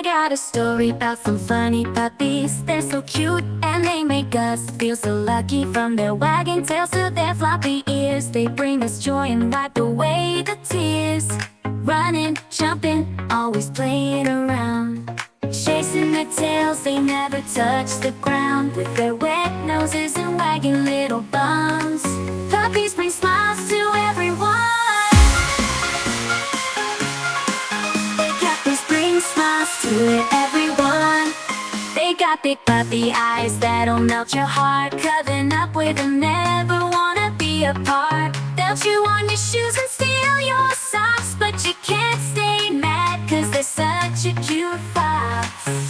I got a story about some funny puppies. They're so cute and they make us feel so lucky. From their wagging tails to their floppy ears, they bring us joy and wipe away the tears. Running, jumping, always playing around, chasing their tails, they never touch the ground. With their wet noses and wagging little bums, puppies bring smiles to everyone. Puppies bring smiles to everyone. They got big puppy eyes that'll melt your heart. Cuddling up with them, never wanna be apart. They'll chew on your shoes and steal your socks, but you can't stay mad, 'cause they're such a cute fox.